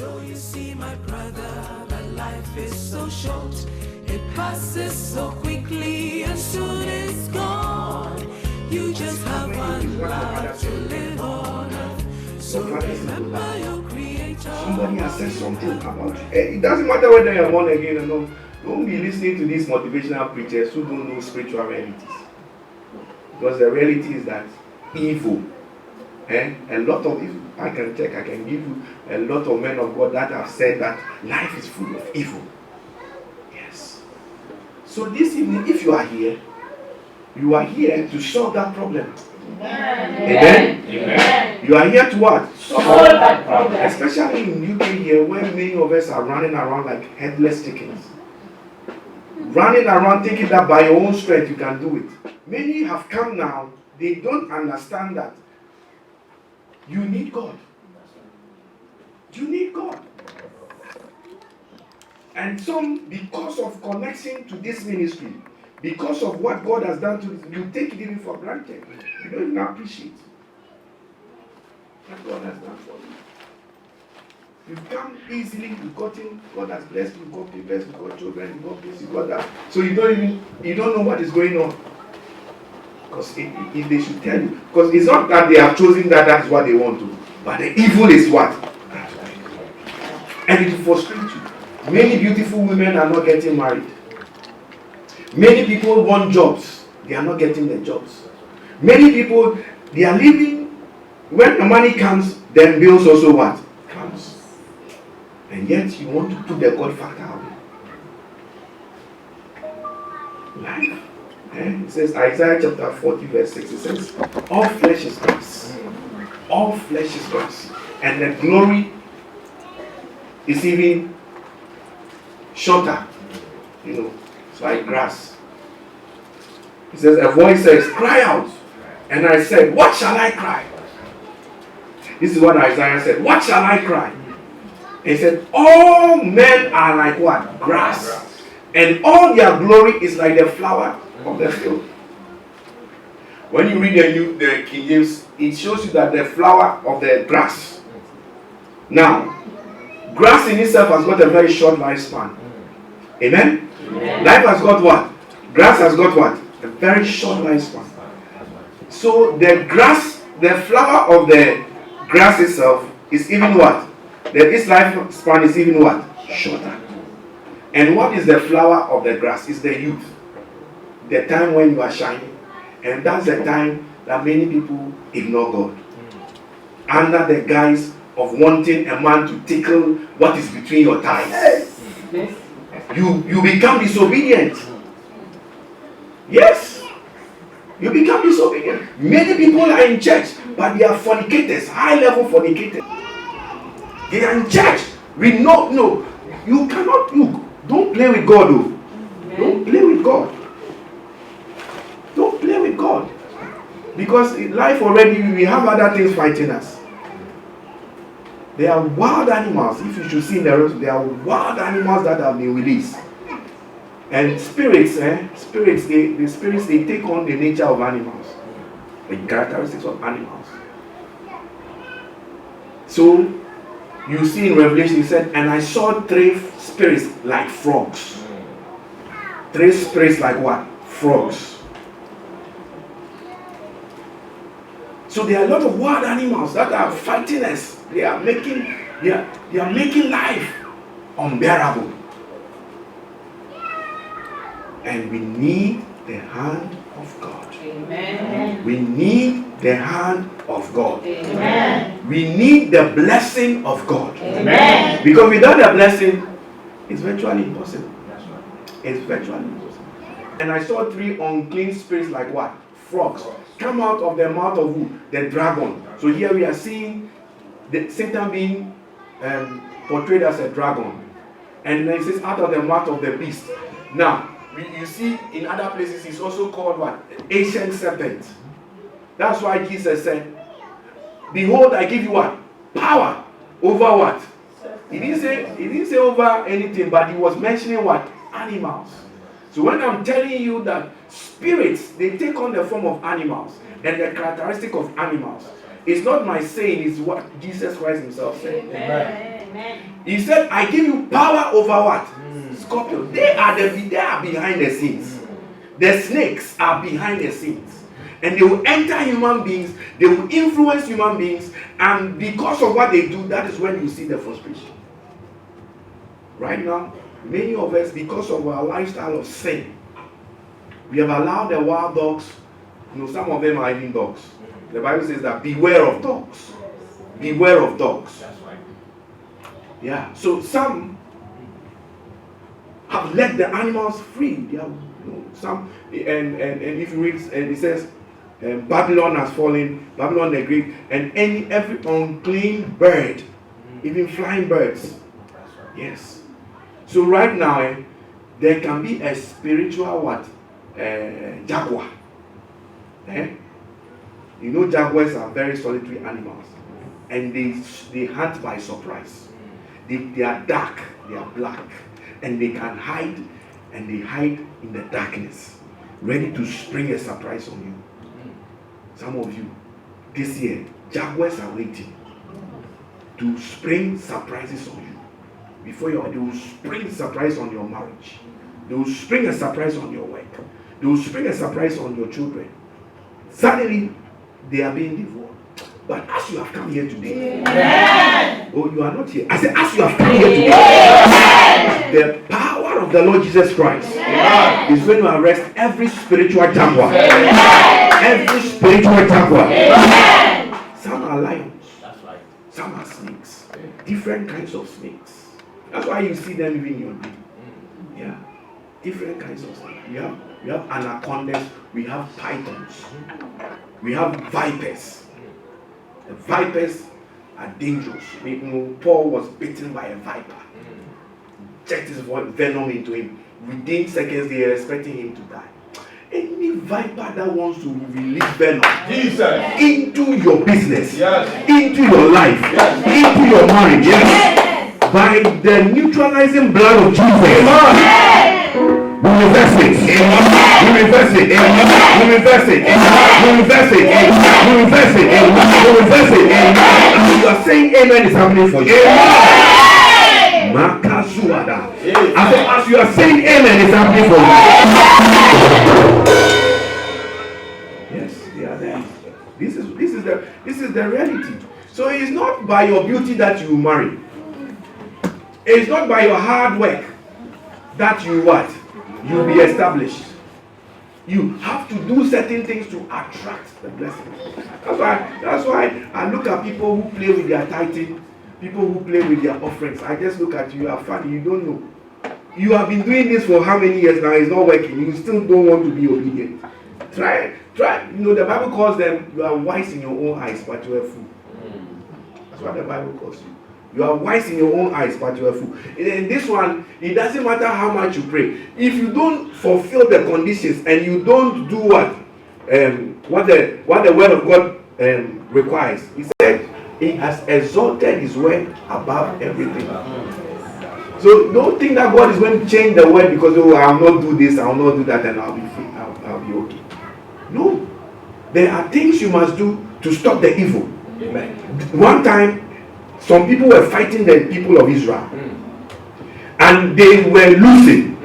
So you see, my brother, that life is so short. It passes so quickly and soon it's gone. You just have one life to live on earth. So remember your Creator. Somebody has said something about you. It doesn't matter whether you're born again or not. Don't be listening to these motivational preachers who don't know spiritual realities. Because the reality is that evil, a lot of evil. I can give you a lot of men of God that have said that life is full of evil. Yes. So this evening, if you are here to solve that problem. Amen. Amen. You are here to what? Solve that problem. Especially in UK here, where many of us are running around like headless chickens. Running around thinking that by your own strength you can do it. Many have come now, they don't understand that you need God. You need God. And some, because of connection to this ministry, because of what God has done to you, you take it even for granted. You don't even appreciate what God has done for you. You've come easily, you've gotten, God has blessed you, you've got papers, you've got children, you've got this, you've got that. So you don't know what is going on. Because if they should tell you, because it's not that they have chosen that's what they want to, but the evil is what? And it will frustrate you. Many beautiful women are not getting married. Many people want jobs, they are not getting the jobs. Many people, they are living, when the money comes, then bills also what? Comes. And yet you want to put the God factor away. Life. It says, Isaiah chapter 40 verse 6, it says, all flesh is grass. All flesh is grass. And the glory is even shorter. It's like grass. It says, a voice says, cry out. And I said, what shall I cry? This is what Isaiah said. What shall I cry? He said, all men are like what? Grass. And all their glory is like the flower of the field. When you read the King James, it shows you that the flower of the grass. Now, grass in itself has got a very short lifespan. Amen? Amen. Life has got what? Grass has got what? A very short lifespan. So the grass, the flower of the grass itself is even what? Its lifespan is even what? Shorter. And what is the flower of the grass? It's the youth. The time when you are shining. And that's the time that many people ignore God. Under the guise of wanting a man to tickle what is between your thighs. You become disobedient. Yes. You become disobedient. Many people are in church, but they are fornicators, high-level fornicators. They are in church. We know, no. You cannot, don't play with God, though. Don't play with God. Don't play with God. Because in life already, we have other things fighting us. There are wild animals. If you should see in the road, there are wild animals that have been released. And spirits, they take on the nature of animals. The characteristics of animals. So, you see in Revelation, he said, and I saw 3 spirits like frogs. 3 spirits like what? Frogs. So there are a lot of wild animals that are fighting us. They are making life unbearable. And we need the hand of God. Amen. We need the hand of God. Amen. We need the blessing of God. Amen. Because without the blessing, it's virtually impossible. That's right. It's virtually impossible. And I saw 3 unclean spirits like what? Frogs. Come out of the mouth of who? The dragon. So here we are seeing Satan being portrayed as a dragon. And then it says out of the mouth of the beast. Now, you see in other places it's also called what? Ancient serpent. That's why Jesus said, behold, I give you what? Power over what? He didn't say over anything, but he was mentioning what? Animals. So when I'm telling you that spirits, they take on the form of animals and the characteristic of animals, it's not my saying, it's what Jesus Christ himself said. Amen. He said, I give you power over what? Scorpions. They are behind the scenes. The snakes are behind the scenes. And they will enter human beings, they will influence human beings, and because of what they do, that is when you see the frustration. Right now, many of us, because of our lifestyle of sin, we have allowed the wild dogs, some of them are even dogs. The Bible says that beware of dogs. Beware of dogs. That's right. Yeah. So some have let the animals free. They have, some, and if you read, and it says, Babylon has fallen, Babylon the Great, and every unclean bird, even flying birds. Yes. So right now, there can be a spiritual what? Jaguar. Jaguars are very solitary animals, and they hunt by surprise. They are dark, they are black, and they can hide, and they hide in the darkness, ready to spring a surprise on you. Some of you, this year, jaguars are waiting to spring surprises on you. They will spring a surprise on your marriage. They will spring a surprise on your work. They will spring a surprise on your children. Suddenly, they are being devoured. But as you have come here today, oh, you are not here. I said, as you have come here today, the power of the Lord Jesus Christ is going to arrest every spiritual jaguar. Every spiritual jaguar. Some are lions. That's right. Some are snakes. Different kinds of snakes. That's why you see them even in your dream. Yeah. Different kinds of snakes. We have anacondas. We have pythons. We have vipers. The vipers are dangerous. Paul was bitten by a viper. Checked his venom into him. Within seconds, they are expecting him to die. Any viper that wants to release venom into your business, into your life, into your marriage, by the neutralizing blood of Jesus, we reverse it. We reverse it. We reverse it. We reverse it. We reverse it. We reverse it. And you are saying amen is happening for you. Makazuada. I said, as you are saying amen is happening for you. Yes, they are there. This is the reality. So it is not by your beauty that you marry. It is not by your hard work that you what? You'll be established. You have to do certain things to attract the blessing. That's why I look at people who play with their tithing, people who play with their offerings. I just look at you, you are funny, you don't know. You have been doing this for how many years now? It's not working. You still don't want to be obedient. Try. The Bible calls them, you are wise in your own eyes, but you are fool. That's what the Bible calls you. You are wise in your own eyes, but you are fool. In this one, it doesn't matter how much you pray. If you don't fulfill the conditions and you don't do what the word of God requires, he said he has exalted his word above everything. So don't think that God is going to change the word because I will not do this, I will not do that, and I'll be free. I'll be okay. No, there are things you must do to stop the evil. Amen. One time, some people were fighting the people of Israel, and they were losing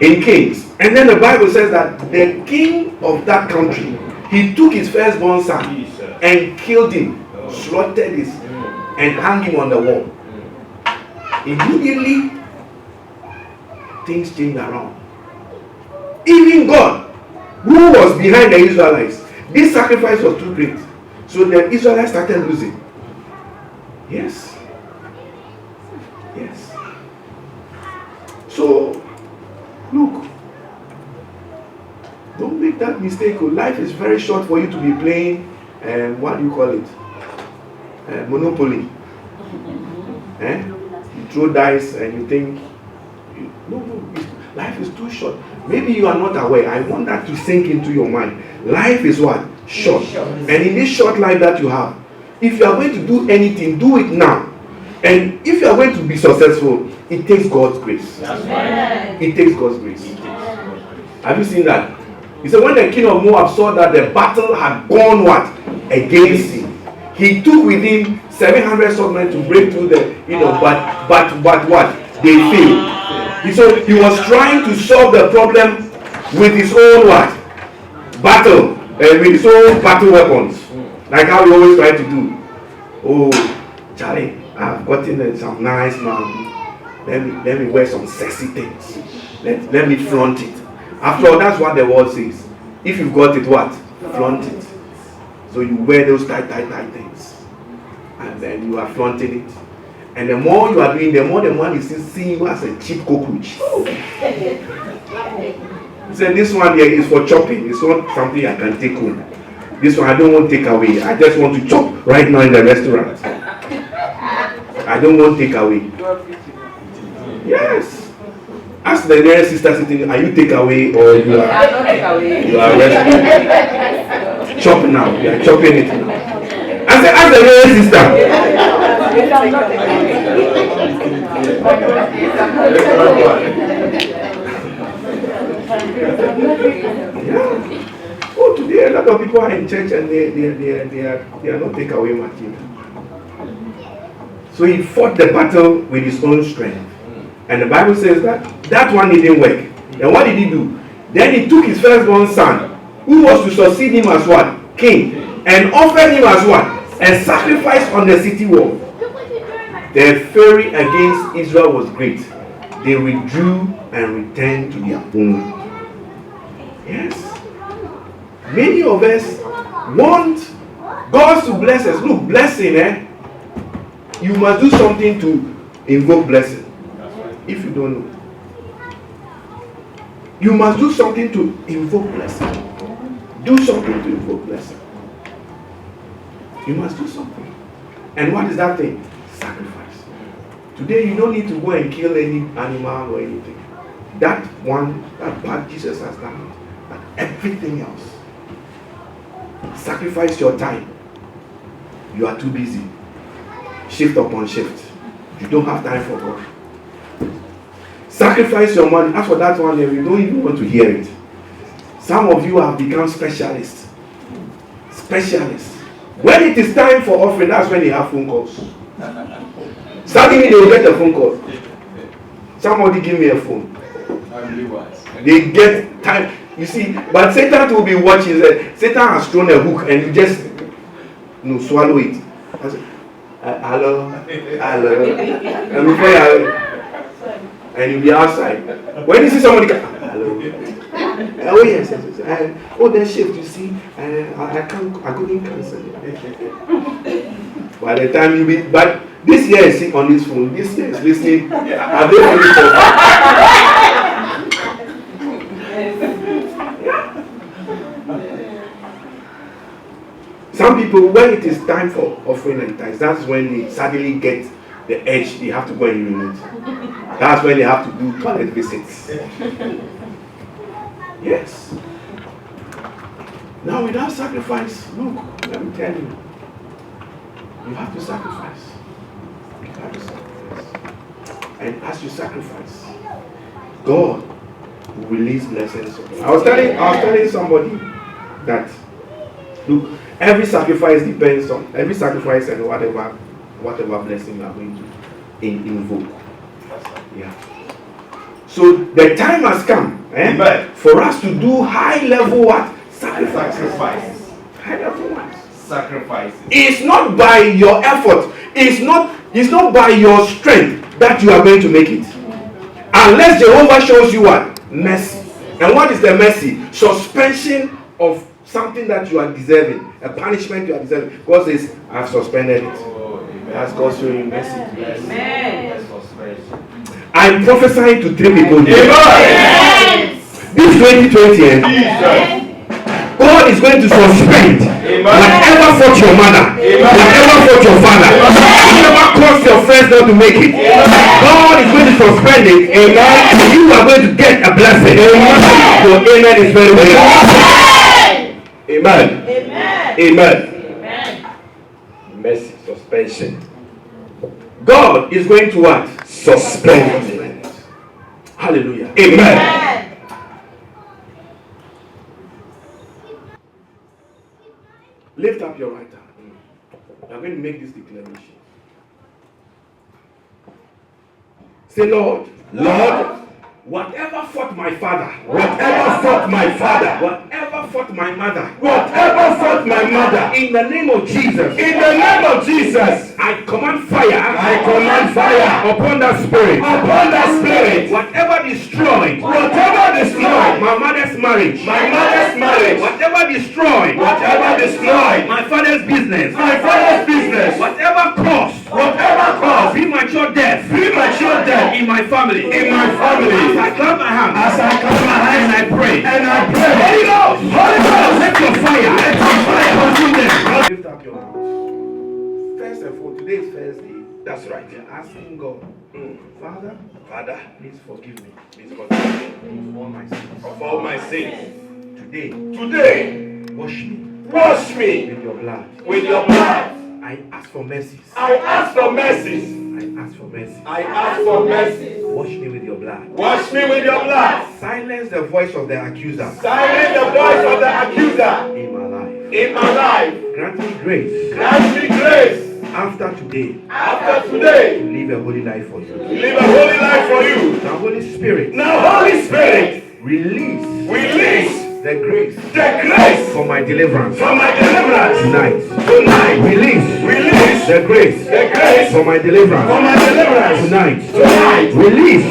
in Kings. And then the Bible says that the king of that country, he took his firstborn son and killed him, slaughtered his, and hung him on the wall. Immediately, things changed around. Even God, who was behind the Israelites, this sacrifice was too great. So the Israelites started losing. Yes. So, look, don't make that mistake. Life is very short for you to be playing, what do you call it? Monopoly. You throw dice and you think, no, life is too short. Maybe you are not aware. I want that to sink into your mind. Life is what? Short. And in this short life that you have, if you are going to do anything, do it now. And if you are going to be successful, it takes God's grace. That's right. It takes God's grace. Have you seen that? He said when the king of Moab saw that the battle had gone what? Against him. He took with him 700 swordsmen to break through the, but what? They failed. So he was trying to solve the problem with his own what? Battle, with his own battle weapons. Like how we always try to do. Oh, Charlie, I've gotten some nice man. Let me wear some sexy things. Let me flaunt it. After all, that's what the word says. If you've got it, what? Flaunt it. So you wear those tight things. And then you are flaunting it. And the more you are doing, the more the man is seeing you as a cheap cockroach. He said, this one here is for chopping. It's not something I can take home. This one I don't want to take away. I just want to chop right now in the restaurant. I don't want to take away. Yes. Ask the nearest sister sitting, are you take away or you are resting? Chop now. You are chopping it now. I said, ask the nearest sister. Yeah. Oh, today a lot of people are in church and they are not take away material. So he fought the battle with his own strength. And the Bible says that one didn't work. And what did he do? Then he took his firstborn son, who was to succeed him as what? King. And offered him as what? A sacrifice on the city wall. The fury against Israel was great. They withdrew and returned to their homeland. Yes. Many of us want God to bless us. Look, blessing, you must do something to invoke blessing. If you don't know, you must do something to invoke blessing. Do something to invoke blessing. You must do something. And what is that thing? Sacrifice. Today you don't need to go and kill any animal or anything. That part Jesus has done it. But everything else. Sacrifice your time. You are too busy. Shift upon shift. You don't have time for God. Sacrifice your money. As for that one, you don't even want to hear it. Some of you have become specialists. Specialists. When it is time for offering, that's when they have phone calls. Suddenly they will get a phone call. Somebody give me a phone. They get time. You see, but Satan will be watching. Satan has thrown a hook and you just swallow it. I say, hello. And before and you'll be outside. When you see somebody come, hello. Oh yes. The shift, you see, I couldn't cancel it. By the time you be, but this year is on this phone, this year is listening. Are they only for Some people, when it is time for offering and tithes, that's when they suddenly get the edge. They have to go and urinate. That's when they have to do toilet visits. Yes. Now without sacrifice, look, let me tell you, you have to sacrifice. You have to sacrifice. And as you sacrifice, God will release blessings. I was telling somebody that, look, every sacrifice depends on every sacrifice and whatever blessing you are going to invoke. Yeah. So the time has come for us to do high level what? Sacrifices. High level what? Sacrifices. It's not by your effort. It's not by your strength that you are going to make it. Unless Jehovah shows you what? Mercy. And what is the mercy? Suspension of something that you are deserving. A punishment you are deserving. God says, I have suspended it. That's God showing mercy. Amen. I'm prophesying to 3 people here. This 2020, God is going to suspend whatever fought your mother, whatever fought your father, whatever caused your friends not to make it. God is going to suspend it. Amen. You are going to get a blessing. Amen. So amen is very well. Amen. Amen. Mercy, suspension. God is going to what? Suspend. Hallelujah. Amen. Lift up your right hand. are going to make this declaration. Say, Lord, whatever fought my father, whatever fought my father, whatever fought my mother, whatever fought my mother, in the name of Jesus, in the name of Jesus, I command fire, I command fire upon that spirit, upon that spirit, whatever destroyed, my mother's marriage, whatever destroyed, my father's business, whatever caused, premature death, in my family, as I clap my hands, and I pray, Holy Ghost, let your fire consume them. Lift up your hands. First and foremost, today is Thursday. That's right. You're asking God, Father, please forgive me. Of all my sins. Today, wash me with your blood. I ask for mercies. Wash me with your blood. Silence the voice of the accuser. In my life. Grant me grace. After today, to live a holy life for you. Now, Holy Spirit, release the grace for my deliverance. Tonight. Release the grace for my deliverance. Tonight. Release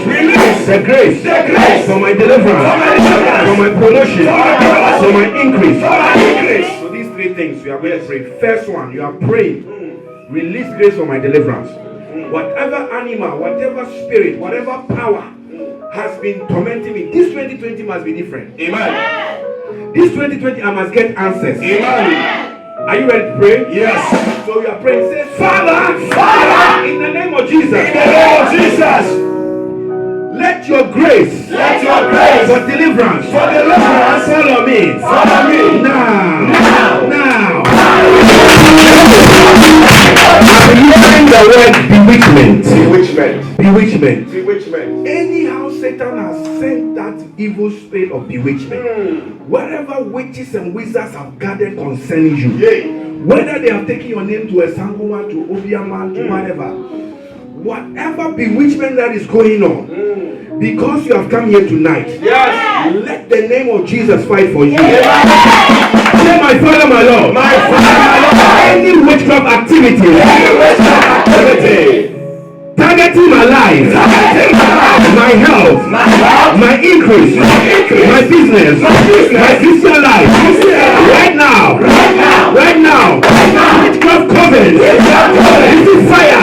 the grace for my deliverance. For my promotion. For my increase. So these three things we are going to pray. First one, you are praying. Release grace for my deliverance. Whatever animal, whatever spirit, whatever power has been tormenting me, this 2020 must be different. Amen. This 2020 I must get answers. Amen. Are you ready to pray? Yes. So you are praying. Say, Father, in the name of Jesus. Let your grace for deliverance follow me. Now. I'm hearing the word bewitchment. Anyhow Satan has sent that evil spirit of bewitchment. Wherever witches and wizards have gathered concerning you, whether they have taken your name to a Sangoma, to Obiaman, to whatever bewitchment that is going on, because you have come here tonight, let the name of Jesus fight for you. Say, my Father, my Lord, any witchcraft activity targeting my life, my health, my increase, my business, my Christian life, right now, witchcraft covenant, this is fire,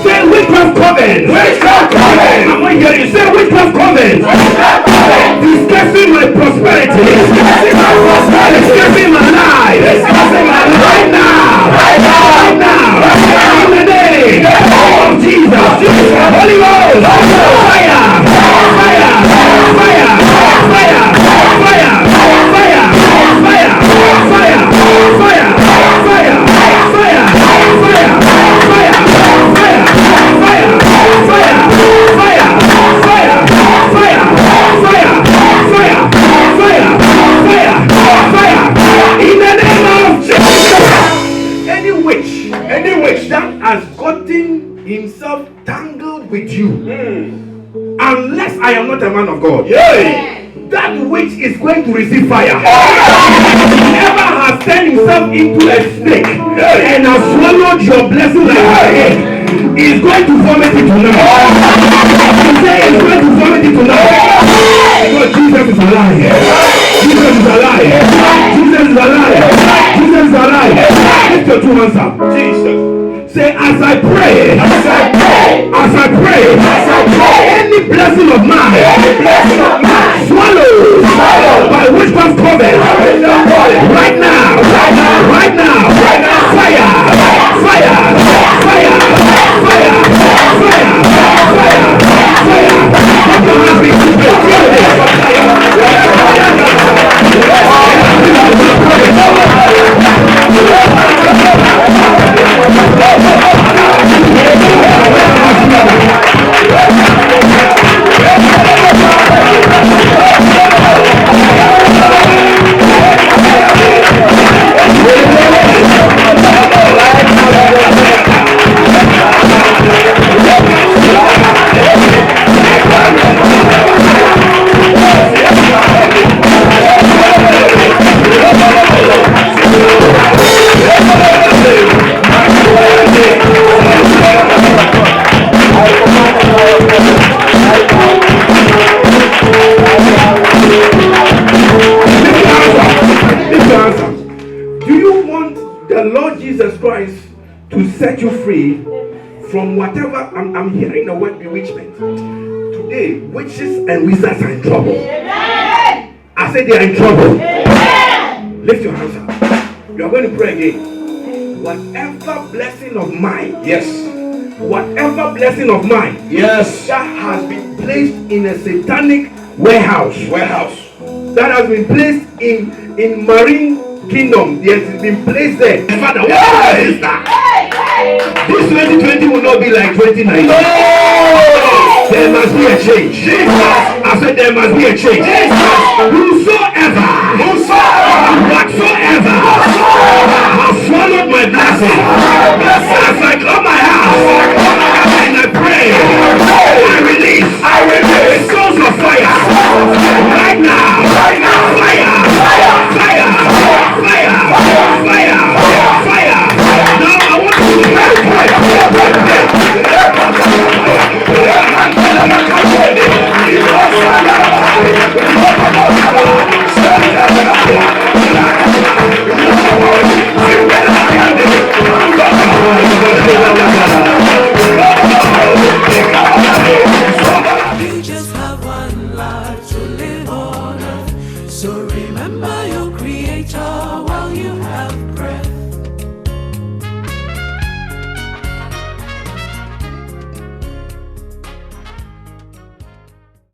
say witchcraft covenant, I'm going to hear you say witchcraft covenant, discussing my prosperity, discussing my life, right now, in the name of Jesus, Holy Ghost, in the name of Jesus. Any witch that has gotten himself tangled with you, unless I am not a man of God, that witch is going to receive fire. Whoever has turned himself into a snake and has swallowed your blessing like a egg is going to vomit it tonight. Say it's going to vomit it tonight. Because Jesus is alive. Jesus is alive. Jesus is alive. Jesus is alive. Lift your two hands up. Jesus. Say, as I pray, any blessing of mine, swallowed by witchcraft covenant, right now, fire. the Lord Jesus Christ to set you free from whatever. I'm hearing the word bewitchment. Today, witches and wizards are in trouble. Amen. I said they are in trouble. Amen. Lift your hands up. You are going to pray again. Whatever blessing of mine, Yes. whatever blessing of mine, Yes. that has been placed in a satanic warehouse, that has been placed in marine kingdom, it has been placed there. Father, what is that? This 2020 will not be like 2019. There must be a change. I said there must be a change. Whatsoever